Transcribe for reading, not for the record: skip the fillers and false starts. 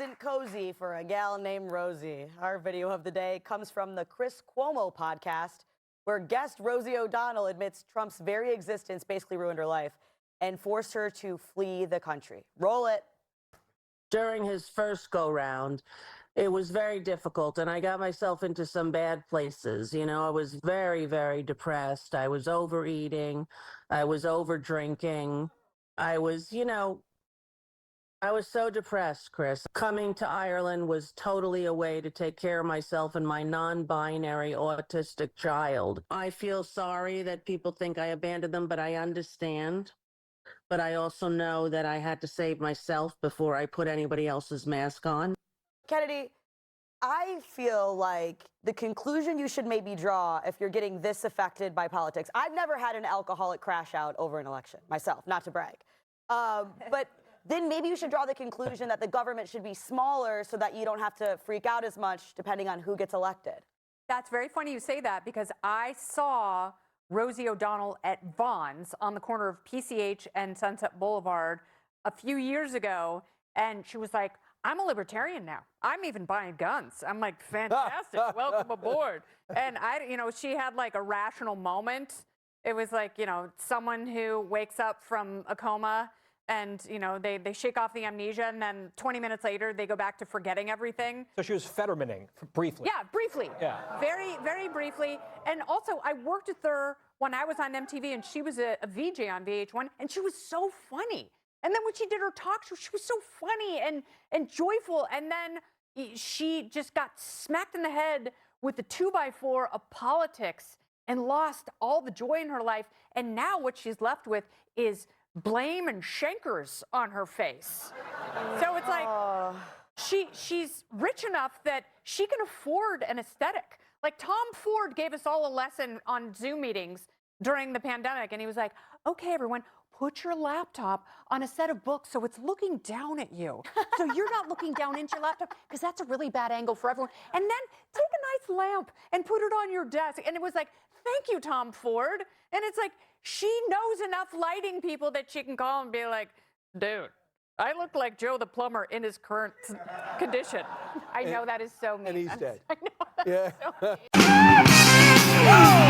isn't cozy for a gal named Rosie. Our video of the day comes from the Chris Cuomo podcast, where guest Rosie O'Donnell admits Trump's very existence basically ruined her life and forced her to flee the country. Roll it. During his first go-round, it was very difficult, and I got myself into some bad places. You know, I was very, very depressed. I was overeating. I was over-drinking. I was so depressed, Chris. Coming to Ireland was totally a way to take care of myself and my non-binary autistic child. I feel sorry that people think I abandoned them, but I understand. But I also know that I had to save myself before I put anybody else's mask on. Kennedy, I feel like the conclusion you should maybe draw if you're getting this affected by politics. I've never had an alcoholic crash out over an election myself, not to brag. But then maybe you should draw the conclusion that the government should be smaller so that you don't have to freak out as much depending on who gets elected. That's very funny you say that, because I saw Rosie O'Donnell at Vaughn's on the corner of PCH and Sunset Boulevard a few years ago, and she was like, I'm a libertarian now. I'm even buying guns. I'm like, fantastic, welcome aboard. And she had like a rational moment. It was like, someone who wakes up from a coma and, they shake off the amnesia, and then 20 minutes later, they go back to forgetting everything. So she was Fettermaning briefly. Yeah, briefly. Yeah. Very, very briefly. And also, I worked with her when I was on MTV, and she was a VJ on VH1, and she was so funny. And then when she did her talk show, she was so funny and joyful. And then she just got smacked in the head with the 2x4 of politics and lost all the joy in her life. And now what she's left with is blame and chancres on her face. So it's like she's rich enough that she can afford an aesthetic. Like Tom Ford gave us all a lesson on Zoom meetings during the pandemic, and he was like, okay, everyone, put your laptop on a set of books so it's looking down at you. So you're not looking down into your laptop, because that's a really bad angle for everyone. And then take a nice lamp and put it on your desk. And it was like, thank you, Tom Ford. And it's like, she knows enough lighting people that she can call and be like, dude, I look like Joe the plumber in his current condition. I know that is so mean. And he's dead. I know. Yeah. So mean.